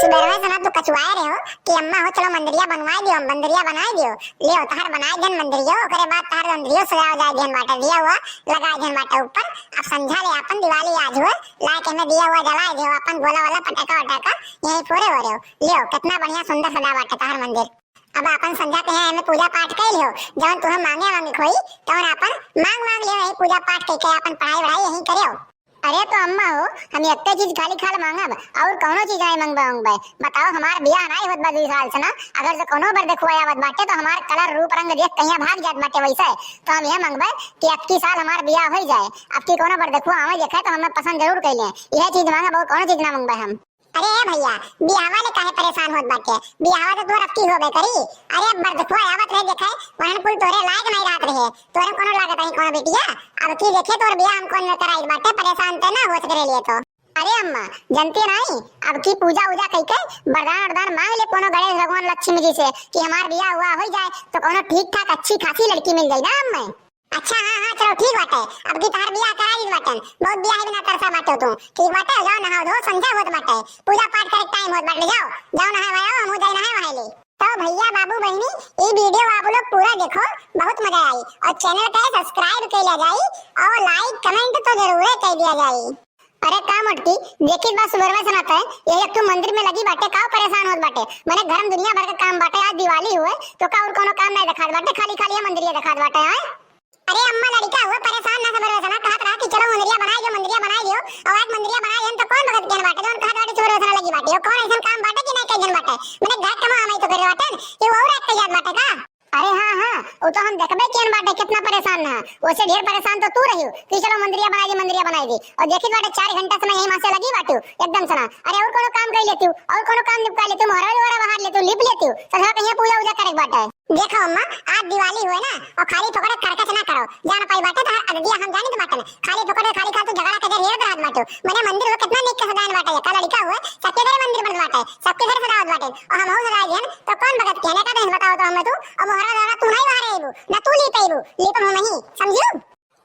सुबह से ना तू कचुआए रहे हो कि अम्मा हो चलो मंदिरिया बनवाई दियो, मंदिरिया बनाई दियो। ले तार बनाई देन मंदिरियो, ओकरे बाद तार मंदिरियो सजाव जाए देन बाटे, दिया हुआ लगाए देन बाटे ऊपर। अब समझा ले अपन दिवाली आज हुए लाइक में दिया हुआ जलाए दियो, अपन गोला वाला पटाखा वटाखा यही पूरे हो रहे हो। लियो कितना बढ़िया सुंदर सजा बाटे तार मंदिर। अब अपन संध्या के यहाँ में पूजा पाठ कर लियो, जवन तुम मांगे मांगे खोई तवन अपन मांग लियो, यही पूजा पाठ करके अपन पढ़ाई वढ़ाई यही करियो। अरे तो अम्मा हो हम एक चीज खाली खाल मांगब और कौनो चीज नहीं मंगबा। बताओ हमार बियाह नहीं होत बा 2 साल से ना, अगर से कोनो बार देखो आवत बाटे तो हमार कलर रूप रंग देख कहीं भाग जात बाटे। वैसे तो हम ये मंगबे कि अब की साल हमार बियाह हो जाए, अब की कोनो बार देखो हमें देखे तो हमें पसंद जरूर कर ले, यह चीज मांगब और कोनो चीज ना मंगबे हम। अरे भैया बियाह वाले काहे परेशान होत बाटे, बियाह तो तोर अब की होबे करी। अरे अब बार देखो आवत रहे देखे वहन कुल तोरे लायक नहीं रात रहे, तोरे कोनो लागत नहीं कोनो बेटिया। अब की देखे तोर बियाह हम कोन कराई बाटे, परेशान ते ना हो सके लिए तो। अरे अम्मा जानती नहीं अब की पूजा उजा कई के वरदान वरदान मांग ले कोनो गणेश भगवान लक्ष्मी जी से कि हमार बियाह हुआ हो जाए तो कोनो ठीक ठाक अच्छी खासी लड़की मिल जाए ना अम्मा। अच्छा हाँ चलो ठीक बाटे, अब की तार बियाह करा दी बाटे, बहुत बियाह बिना तरसा बाटे तू। ठीक बाटे जाओ नहाओ धो संध्या होत बाटे, पूजा पाठ करे टाइम होत बाटे, जाओ नहाए वाओ हमहु जाई नहाए वहां ले। तो भैया बाबू बहनी ये वीडियो आप लोग पूरा देखो, बहुत मजा आई और चैनल पे सब्सक्राइब कर लिया जाए और लाइक कमेंट तो जरूर कर दिया जाए। अरे का मटकी देखी बात सुबह में सुनाता है ये एक तो मंदिर में लगी बाटे का परेशान होत बाटे, मैंने घर में दुनिया भर का काम बाटे, आज दिवाली हुए तो का और कोनो काम नहीं दिखात बाटे, खाली खाली मंदिर दिखात बाटे। हां अरे अम्मा लड़का हुआ परेशान ना खबर वसना कहत रहा कि चलो मंदिरिया बनाई दियो और आज मंदिरिया बनाई हम तो कौन भगत ज्ञान बाटे जोन कहत बाटे सुबह वसना लगी बाटे, यो कौन ऐसा काम बाटे कि नहीं कई जन बाटे, मैंने घर कमा हमें तो करे बाटे ये और एक याद बाटे का। अरे हां वो तो हम देखबे केन बाटे कितना परेशान ना, ओसे ढेर परेशान तो तू रहियो कि चलो मंदिरिया बनाई दी और देखी बाटे 4 घंटा समय यही मासे लगी बाटू एकदम सना। अरे और कोनो काम कर लेती और कोनो काम निपटा लेती, मोहरा वगैरह बाहर लेती, लिप लेती तो सब कहीं पूजा उजा करे बाटे। देखो अम्मा आज दिवाली हुए ना और खाली फोकड़े करकच ना करो, जान पाई बाटे तो अदिया हम जानी तो बाटे खाली फोकड़े खाली खाल तो झगड़ा कर हेर रात बाटू। मैंने मंदिर में कितना नेक सजान बाटे, का लड़का हुए सबके घर मंदिर बन बाटे, सबके घर सजावत बाटे और हम हो सजाए देन तो कौन भगत कहने का नहीं बताओ तो हमें तू और मोहरा दादा तू नहीं बाहर आईबू ना तू ली पेबू ली तो नहीं समझियो।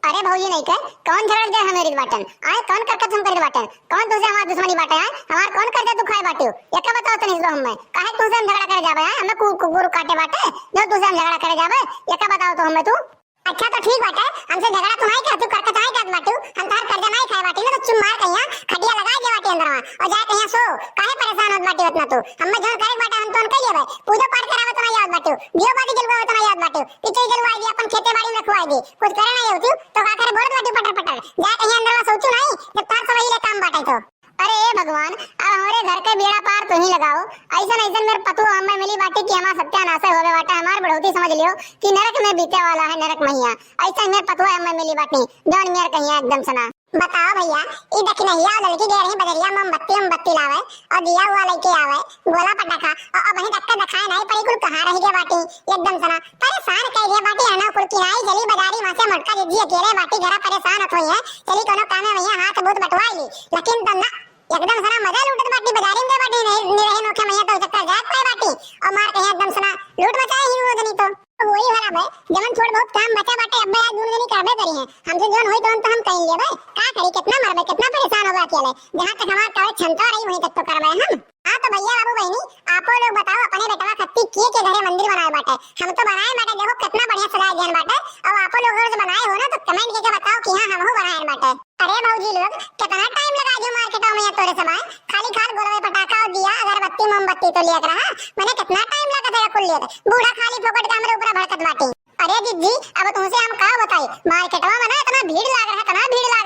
अरे भौजी नहीं के कौन झगड़ दे हमेरी बाटन आए कौन करके तुम कर बाटन, कौन तुझे हमार दुश्मनी बाटे है हमार कौन कर दे तू खाए बाटे ये का बताओ तो नहीं लो हमें काहे तुझे हम झगड़ा करे जाबे है हमें गुरु काटे बाटे जो तुझे हम झगड़ा करे जाबे ये का बताओ तो हमें तू। अच्छा तो ठीक बाटे हमसे झगड़ा तू नहीं कर, तू करके नहीं कर बाटू, हम तार कर्जा नहीं खाए बाटी ना तो चुम मार कहिया खटिया लगा दे बाटी अंदर और जा कहिया सो काहे परेशान होत बाटी उतना तू हमें जो करे बाटे हम तो कर लेबे, पूजा पाठ करावे तो नहीं याद बाटू, दियो बाती जलवावे तो नहीं याद बाटू, पीछे जलवाई दी अपन खेते बाड़ी में रखवाई दी, कुछ करे नहीं होती तो का करे बोलत बाटी पटर पटर जा कहिया अंदर सोचू नहीं जब तार सब यही काम बाटे तो। अरे ए भगवान अब हमारे घर के बेड़ा पार तो ही लगाओ, ऐसा मेरे पतु हमें मिली बाटी कि हमारा सत्यानाश होवे बाटा, हमार बढ़ोती समझ लियो कि नरक में बीते वाला है नरक मैया, ऐसा मेरे पतु हमें मिली बाटी जौन मेरे कहिया एकदम सना। बताओ भैया ये देखी नहीं आ लड़की दे रही बदरिया मोमबत्ती लावे और दिया हुआ लेके आवे गोला पटाखा और अब वही धक्का दिखाए नहीं पड़ी कुल कहां रह गया बाटी एकदम सना परेशान कह दिया बाटी है ना कुल किनाई चली बाजारी वहां से मटका दे दिए अकेले बाटी जरा परेशान होत होई है चली कोनो काम में भैया हाथ बहुत बटवाई ली लेकिन तो ना एकदम सना मजा लूटत बाटी बाजारी में बाटी नहीं रहे नोखे मैया तो चक्कर जात पाए बाटी और मार कहे एकदम सना लूट मचाए ही रोज नहीं तो वही वाला भाई जमन थोड़ा बहुत काम बचा बाटे अब आज दूर नहीं करबे करी है हमसे जोन होई तो हम कहीं लेबे का करी कितना मरबे कितना परेशान होगा अकेले जहां तक हमार कवे क्षमता रही वहीं तक तो करबे हम। हां तो भैया बाबू बहनी आपो लोग बताओ अपने बेटवा खत्ती के घरे मंदिर बनाए बाटे, हम तो बनाए बाटे देखो कितना बढ़िया सजाए गए बाटे और आपो लोग अगर बनाए हो ना तो कमेंट करके बताओ कि हां हमहु बनाए बाटे। अरे भौजी लोग कितना टाइम लगा जो मार्केट में तोरे सब खाली खाल गोलवे पटाखा और दिया अगरबत्ती मोमबत्ती तो लिया रहा मैंने कितना टाइम लगा था कुल लिए बूढ़ा खाली फोकट कैमरे ऊपर भड़कत बाटी। अरे दीदी अब तुमसे हम का बताई मार्केटवा में ना इतना भीड़ लग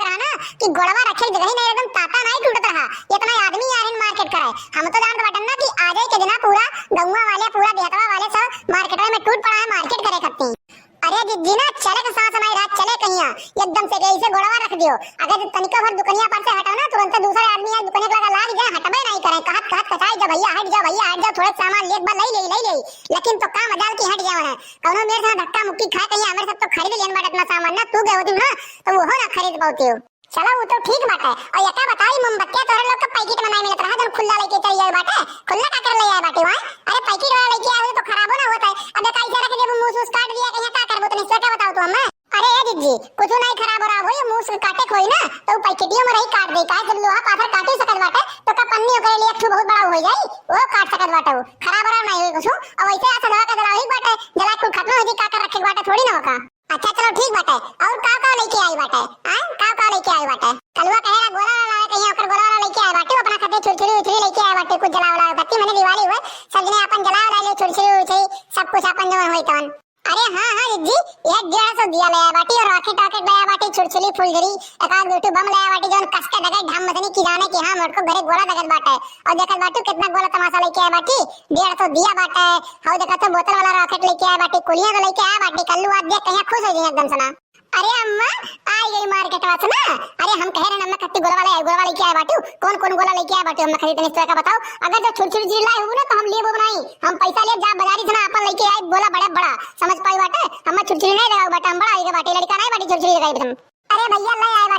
रहा ना कि गोड़वा रखे जगह ही नहीं एकदम ताता नहीं टूटत रहा इतना आदमी आ रहे मार्केट कराए हम तो जानते बटन ना कि आज के दिन पूरा गौवा वाले पूरा देहतवा वाले सब मार्केटवा में टूट पड़ा है मार्केट करे करते। अरे दीदी ना चले के साथ हमारी रात चले कहिया एकदम से गई से गोड़वा रख दियो अगर तनिका भर दुकनिया पर से हटाओ ना तुरंत दूसरे आदमी या दुकनिया लगा लाग जाए हटबे नहीं करे कहत कचाई जा भैया हट जाओ थोड़ा सामान लेक बार ले लेकिन तो काम मजाल की हट जाओ है कौनो मेरे साथ धक्का मुक्की खाए कहिया हमारे सब तो खरीद लेन बाटे इतना सामान ना तू गए होती ना तो वो ना खरीद पाती हो। चलो वो तो ठीक बात है और ये क्या बताई मोमबत्तियां तोरे लोग का पैकेट में नहीं मिलत रहा जब खुला लेके चल जाए बाटे खुला का कर ले जाए बाटे वहां अरे पैकेट वाला लेके आए तो खराब हो ना होता है अब कैसे रख दे मुंह से काट दिया कहीं का करबो तो नहीं क्या बताओ तो हमें। अरे ए दीदी कुछ नहीं खराब हो रहा हो ये मुंह से काटे कोई ना तो पैकेटियों में रही काट दे का जब लोहा पाथर काटे सकत बाटे तो का पन्नी नहीं ओकरे लिए एक ठो बहुत बड़ा हो जाई वो काट सकत बाटे वो खराब और नहीं होई कुछ अब ऐसे आसा दवा का जलाई बाटे जला कुल खत्म हो जी का कर रखे बाटे थोड़ी ना होका अच्छा चलो ठीक बाटे और का लेके आई बाटे हां का लेके आई बाटे कलवा कहेगा गोला वाला कहीं ओकर गोला वाला लेके आई बाटे अपना खाते छुरछुरी लेके आई बाटे कुछ जला वाला बत्ती मने दिवाली हुए सब जने अपन जला वाला ले छुरछुरी सब कुछ अपन जवन होई तवन अरे हां जी ये 150 दिया ले बाटी और रॉकेट ले बाटी छुरछुरी फुलझड़ी एकाद गोटू बम ले बाटी जोन कस के दगाई ढाम मदनी की जाने कि हां मोर को घरे गोला दगत बाटे और देखत बाटू कितना गोला तमाशा लेके आए बाटी 150 दिया बाटे हाउ देखत तो बोतल वाला रॉकेट लेके आए बाटी कुलिया तो लेके आए बाटी कल्लू आज देख कहीं खुश हो जाए एकदम सना अरे अम्मा आई गई मार्केट वाला सुना अरे हम कह रहे हैं अम्मा कत्ती गोला लेके आए बाटू कौन गोला लेके आए बाटू अम्मा खरीदने से का बताओ अगर जो छुरछुरी लाई हो ना तो हम लिए वो बनाई हम पैसा ले जा बाजारी से ना अपन लेके आए गोला बड़ा समझ पाई बाटे हम छुरछुरी नहीं लगाओ बाटे हम बड़ा आएगा बाटे लड़का नहीं बाटी छुरछुरी लगाई तुम अरे भैया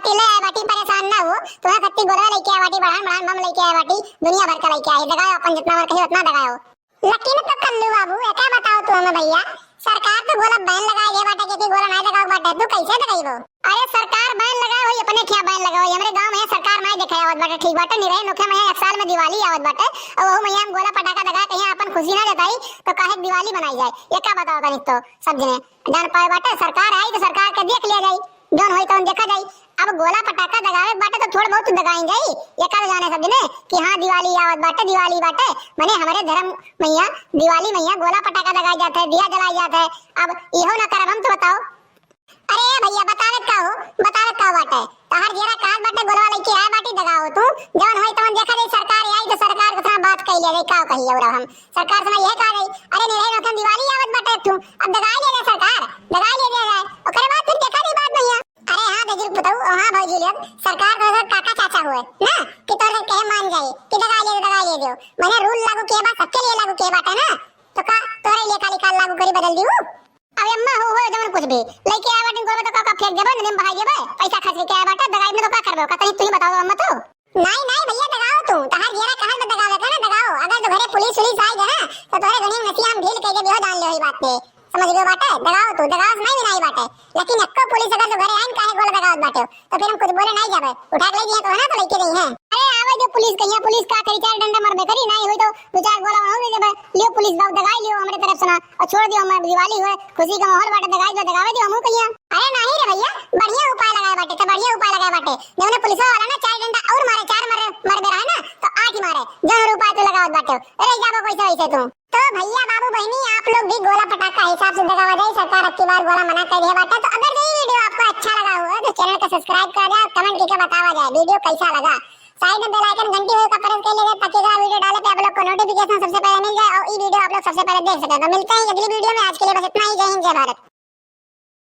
ले आए बाटी परेशान ना हो तुम्हें कत्ती गोला लेके आए बाटी बढ़ान बम लेके आए बाटी दुनिया भर का लेके आए दगाओ अपन जितना बार कही उतना दगाओ लेकिन तो कल्लू बाबू क्या बताओ तू हमें भैया सरकार तो गोला बैन लगाए ये बाटे के गोला नहीं लगाओ बाटे तू कैसे लगाईबो अरे सरकार बैन लगाए हो अपने क्या बैन लगाओ हमरे गांव में सरकार नहीं दिखाया आवत बाटे ठीक बाटे नहीं रहे नोखे में एक साल में दिवाली आवत बाटे और वो मैया गोला पटाखा दगा कहीं अपन खुशी ना जताई तो काहे दिवाली मनाई जाए ये क्या बताओ तनी तो सब जने जान पाए बाटे सरकार आई तो सरकार के देख लिया जाए जोन होई तो देखा जाए अब गोला पटाखा दगावे बाटे तो थोड़ा बहुत दगाई जाए ये का जाने सब जने कि हां दिवाली आवत दिवाली बाटे माने हमारे धर्म मैया दिवाली मैया गोला पटाखा दगाई जाता है दिया जलाई जाता है अब इहो ना करब हम तो बताओ अरे भैया बतावत का बाटे तहर जेरा काल बाटे गोलवा लेके आए बाटी दगाओ तू जवन होई तवन देखा जाई सरकार आई तो सरकार के साथ बात कई ले रे का कही और हम सरकार से यह कह रही अरे नहीं रहे दिवाली आवत बाटे तू अब दगाई ले सरकार दगाई ले जाए ओकरे बाद फिर देखा नहीं बात भैया अरे हां बेजुर बताओ हां भाई लोग सरकार का काका चाचा हुए ना कि तोरे कहे मान जाए कि दगाई ले दो मैंने रूल लागू किए बा सबके लिए लागू किए बाटे ना तो का तोरे लिए काली लागू करी बदल दियो अबे अम्मा हो जवन कुछ भी लेके आए बाटे गोल तो का फेंक देबे निम बहाई देबे पैसा खर्च के आए बाटे दगाई में तो का करबो कतई तू ही बताओ अम्मा तो नहीं भैया दगाओ तू तहार जेरा कहां में दगावे का ना दगाओ अगर तो घरे पुलिस आई है ना तो तोरे गनी नसिया हम ढील कह के बेहो जान ले होई बात पे समझ गए बाटे दगाओ तू दगाओ नहीं विनाई बाटे लेकिन एक्को पुलिस अगर तो घरे आइन काहे गोल दगावत बाटे तो फिर हम कुछ बोले नहीं जाबे उठा के ले दिया तो है ना तो लेके गई है अरे आवे जो पुलिस कहिया पुलिस का करी चार डंडा मरबे करी नहीं होई तो दो चार गोला हो गई जबे लियो पुलिस बाबू दगाई लियो हमरे तरफ से ना और छोड़ दियो हमारी दिवाली हुए खुशी का माहौल बाटे दगाई दगावे दियो हमहू कहिया अरे नहीं रे भैया बढ़िया उपाय लगाए बाटे तो बढ़िया उपाय लगाए बाटे जने पुलिस वाला ना चार डंडा और मारे चार मरबे रहे ना तो आठ ही मारे जन उपाय तो लगावत बाटे अरे जाबो पैसा वैसे तू तो भैया बाबू बहनी आप लोग भी गोला पटाखा हिसाब से दगावा जाए सरकार अब की बार गोला मना कर दिया बाटे तो अगर ये वीडियो आपको अच्छा लगा हो तो चैनल को सब्सक्राइब कर दे और कमेंट करके बतावा जाए वीडियो कैसा लगा साइड में बेल आइकन घंटी हुई का प्रेस कर लीजिए ताकि अगला वीडियो डाले पे आप लोग को नोटिफिकेशन सबसे पहले मिल जाए और ये वीडियो आप लोग सबसे पहले देख सकें तो मिलते हैं अगली वीडियो में आज के लिए बस इतना ही जय हिंद जय भारत।